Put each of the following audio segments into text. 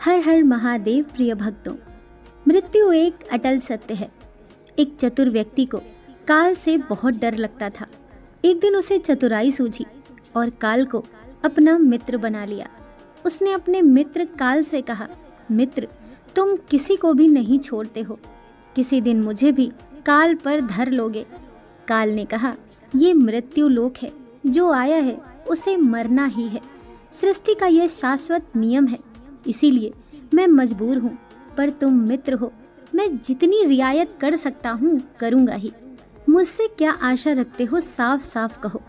हर हर महादेव प्रिय भक्तों, मृत्यु एक अटल सत्य है। एक चतुर व्यक्ति को काल से बहुत डर लगता था। एक दिन उसे चतुराई सूझी और काल को अपना मित्र बना लिया। उसने अपने मित्र काल से कहा, मित्र, तुम किसी को भी नहीं छोड़ते हो, किसी दिन मुझे भी काल पर धर लोगे। काल ने कहा, ये मृत्यु लोक है, जो आया है उसे मरना ही है। सृष्टि का यह शाश्वत नियम है, इसीलिए मैं मजबूर हूँ। पर तुम मित्र हो, मैं जितनी रियायत कर सकता हूँ करूँगा ही। मुझसे क्या आशा रखते हो, साफ साफ कहो।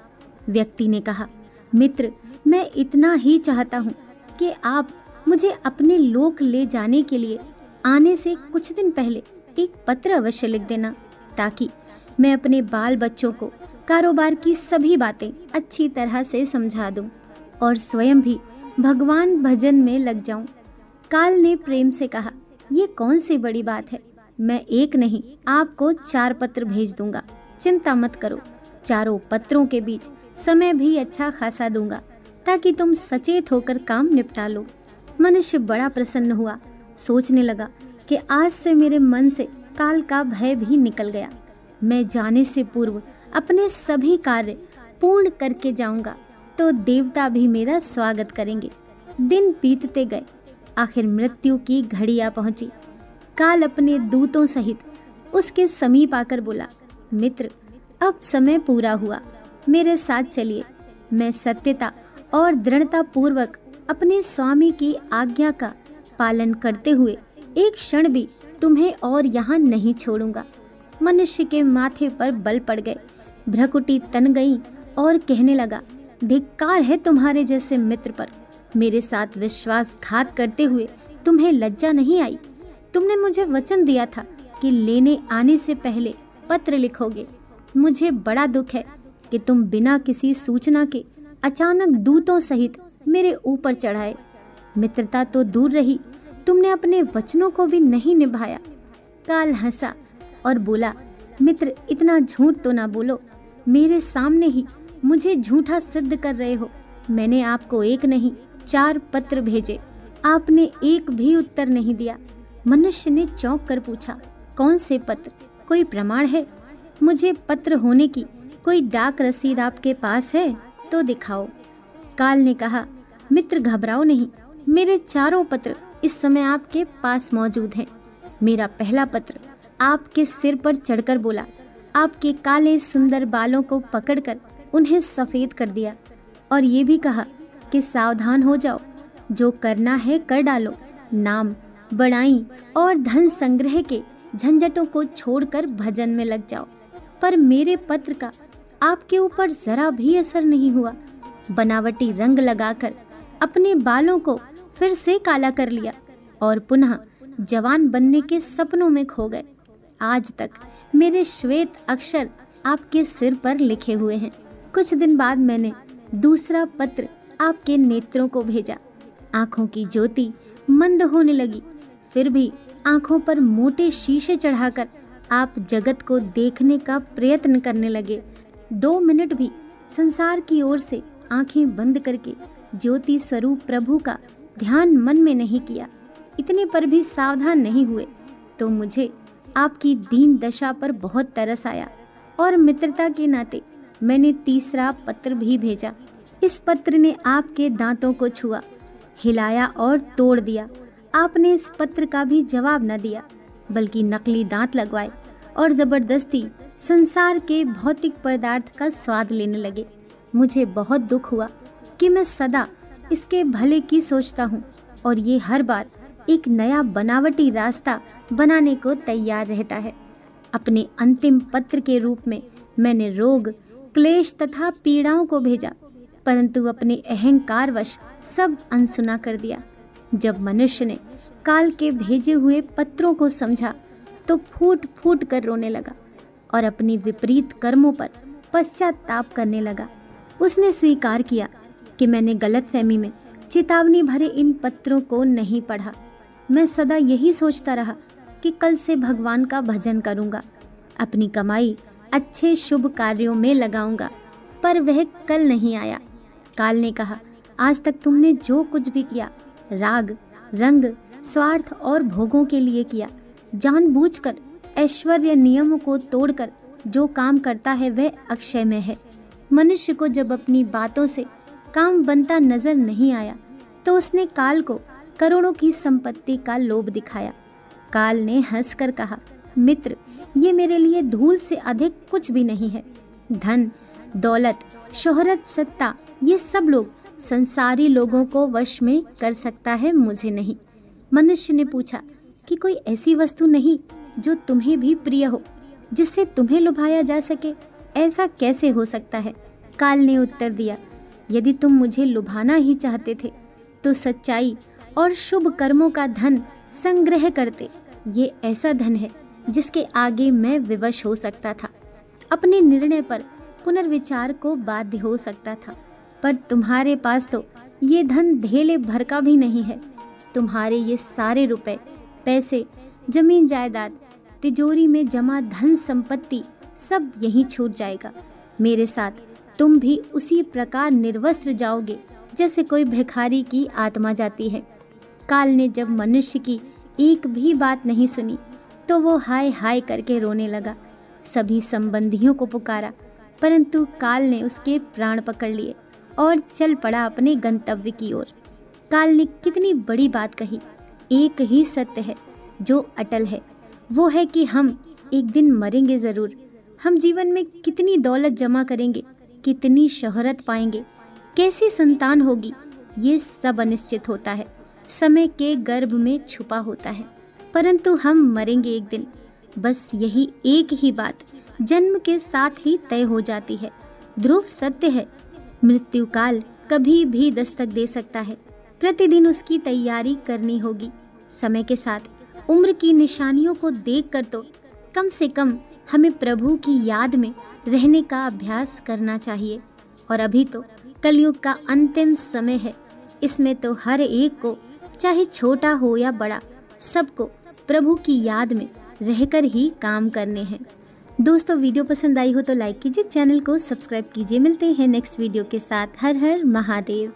व्यक्ति ने कहा, मित्र, मैं इतना ही चाहता हूँ कि आप मुझे अपने लोक ले जाने के लिए आने से कुछ दिन पहले एक पत्र अवश्य लिख देना, ताकि मैं अपने बाल बच्चों को कारोबार की सभी बातें अच्छी तरह से समझा दूं और स्वयं भी भगवान भजन में लग जाऊं। काल ने प्रेम से कहा, ये कौन सी बड़ी बात है, मैं एक नहीं आपको 4 पत्र भेज दूंगा। चिंता मत करो, चारों पत्रों के बीच समय भी अच्छा खासा दूंगा, ताकि तुम सचेत होकर काम निपटा लो। मनुष्य बड़ा प्रसन्न हुआ, सोचने लगा कि आज से मेरे मन से काल का भय भी निकल गया। मैं जाने से पूर्व अपने सभी कार्य पूर्ण करके जाऊंगा, तो देवता भी मेरा स्वागत करेंगे। दिन बीतते गए, आखिर मृत्यु की घड़ी आ पहुंची। काल अपने दूतों सहित उसके समीप आकर बोला, मित्र, अब समय पूरा हुआ, मेरे साथ चलिए। मैं सत्यता और दृढ़ता पूर्वक अपने स्वामी की आज्ञा का पालन करते हुए एक क्षण भी तुम्हें और यहाँ नहीं छोड़ूंगा। मनुष्य के माथे पर बल पड़ गए, भ्रकुटी तन गई और कहने लगा, धिक्कार है तुम्हारे जैसे मित्र पर। मेरे साथ विश्वासघात करते हुए तुम्हें लज्जा नहीं आई। तुमने मुझे वचन दिया था कि लेने आने से पहले पत्र लिखोगे। मुझे बड़ा दुख है कि तुम बिना किसी सूचना के अचानक दूतों सहित मेरे ऊपर चढ़ाए। मित्रता तो दूर रही, तुमने अपने वचनों को भी नहीं निभाया। काल हंसा और बोला, मित्र, इतना झूठ तो ना बोलो। मेरे सामने ही मुझे झूठा सिद्ध कर रहे हो। मैंने आपको एक नहीं 4 पत्र भेजे, आपने एक भी उत्तर नहीं दिया। मनुष्य ने चौंक कर पूछा, कौन से पत्र, कोई प्रमाण है? मुझे पत्र होने की कोई डाक रसीद आपके पास है तो दिखाओ। काल ने कहा, मित्र, घबराओ नहीं, मेरे 4 पत्र इस समय आपके पास मौजूद हैं। मेरा पहला पत्र आपके सिर पर चढ़कर बोला, आपके काले सुंदर बालों को पकड़कर उन्हें सफेद कर दिया और ये भी कहा कि सावधान हो जाओ, जो करना है कर डालो। नाम, बड़ाई और धन संग्रह के झंझटों को छोड़कर भजन में लग जाओ। पर मेरे पत्र का आपके ऊपर जरा भी असर नहीं हुआ। बनावटी रंग लगाकर अपने बालों को फिर से काला कर लिया और पुनः जवान बनने के सपनों में खो गए। आज तक मेरे श्वेत अक्षर आपके सिर पर लिखे हुए हैं। कुछ दिन बाद मैंने दूसरा पत्र आपके नेत्रों को भेजा। आंखों की ज्योति मंद होने लगी, फिर भी आंखों पर मोटे शीशे चढ़ाकर आप जगत को देखने का प्रयत्न करने लगे। 2 मिनट भी संसार की ओर से आंखें बंद करके ज्योति स्वरूप प्रभु का ध्यान मन में नहीं किया। इतने पर भी सावधान नहीं हुए तो मुझे आपकी दीन दशा पर बहुत तरस आया और मित्रता के नाते मैंने तीसरा पत्र भी भेजा। इस पत्र ने आपके दांतों को छुआ, हिलाया और तोड़ दिया। आपने इस पत्र का भी जवाब न दिया, बल्कि नकली दांत लगवाए और जबरदस्ती संसार के भौतिक पदार्थ का स्वाद लेने लगे। मुझे बहुत दुख हुआ कि मैं सदा इसके भले की सोचता हूँ और ये हर बार एक नया बनावटी रास्ता बनाने को तैयार रहता है। अपने अंतिम पत्र के रूप में मैंने रोग, क्लेश तथा पीड़ाओं को भेजा, परंतु अपने अहंकारवश सब अनसुना कर दिया। जब मनुष्य ने काल के भेजे हुए पत्रों को समझा तो फूट फूट कर रोने लगा और अपनी विपरीत कर्मों पर पश्चाताप करने लगा। उसने स्वीकार किया कि मैंने गलतफहमी में चेतावनी भरे इन पत्रों को नहीं पढ़ा। मैं सदा यही सोचता रहा कि कल से भगवान का भजन करूंगा, अपनी कमाई अच्छे शुभ कार्यों में लगाऊंगा, पर वह कल नहीं आया। काल ने कहा, आज तक तुमने जो कुछ भी किया, राग, रंग, स्वार्थ और भोगों के लिए किया। जानबूझकर ऐश्वर्य नियमों को तोड़कर जो काम करता है वह अक्षयमय है। मनुष्य को जब अपनी बातों से काम बनता नजर नहीं आया तो उसने काल को करोड़ों की संपत्ति का लोभ दिखाया। काल ने हंसकर कहा, मित्र, ये मेरे लिए धूल से अधिक कुछ भी नहीं है। धन, दौलत, शोहरत, सत्ता, ये सब लोग संसारी लोगों को वश में कर सकता है, मुझे नहीं। मनुष्य ने पूछा कि कोई ऐसी वस्तु नहीं जो तुम्हें भी प्रिय हो, जिससे तुम्हें लुभाया जा सके? ऐसा कैसे हो सकता है? काल ने उत्तर दिया, यदि तुम मुझे लुभाना ही चाहते थे तो सच्चाई और शुभ कर्मों का धन संग्रह करते। ये ऐसा धन है जिसके आगे मैं विवश हो सकता था, अपने निर्णय पर पुनर्विचार को बाध्य हो सकता था। पर तुम्हारे पास तो ये धन धेले भर का भी नहीं है। तुम्हारे ये सारे रुपए, पैसे, जमीन जायदाद, तिजोरी में जमा धन संपत्ति सब यहीं छूट जाएगा। मेरे साथ तुम भी उसी प्रकार निर्वस्त्र जाओगे जैसे कोई भिखारी की आत्मा जाती है। काल ने जब मनुष्य की एक भी बात नहीं सुनी तो वो हाय हाय करके रोने लगा। सभी संबंधियों को पुकारा, परंतु काल ने उसके प्राण पकड़ लिए और चल पड़ा अपने गंतव्य की ओर। काल ने कितनी बड़ी बात कही। एक ही सत्य है जो अटल है, वो है कि हम एक दिन मरेंगे जरूर। हम जीवन में कितनी दौलत जमा करेंगे, कितनी शोहरत पाएंगे, कैसी संतान होगी, ये सब अनिश्चित होता है, समय के गर्भ में छुपा होता है। परंतु हम मरेंगे एक दिन। बस यही एक ही बात जन्म के साथ ही तय हो जाती है। ध्रुव सत्य है, मृत्यु काल कभी भी दस्तक दे सकता है। प्रतिदिन उसकी तैयारी करनी होगी। समय के साथ उम्र की निशानियों को देखकर तो कम से कम हमें प्रभु की याद में रहने का अभ्यास करना चाहिए। और अभी तो कलयुग का अंतिम समय है। इसमें तो हर एक को, चाहे छोटा हो या बड़ा, सबको प्रभु की याद में रहकर ही काम करने हैं। दोस्तों, वीडियो पसंद आई हो तो लाइक कीजिए, चैनल को सब्सक्राइब कीजिए। मिलते हैं नेक्स्ट वीडियो के साथ। हर हर महादेव।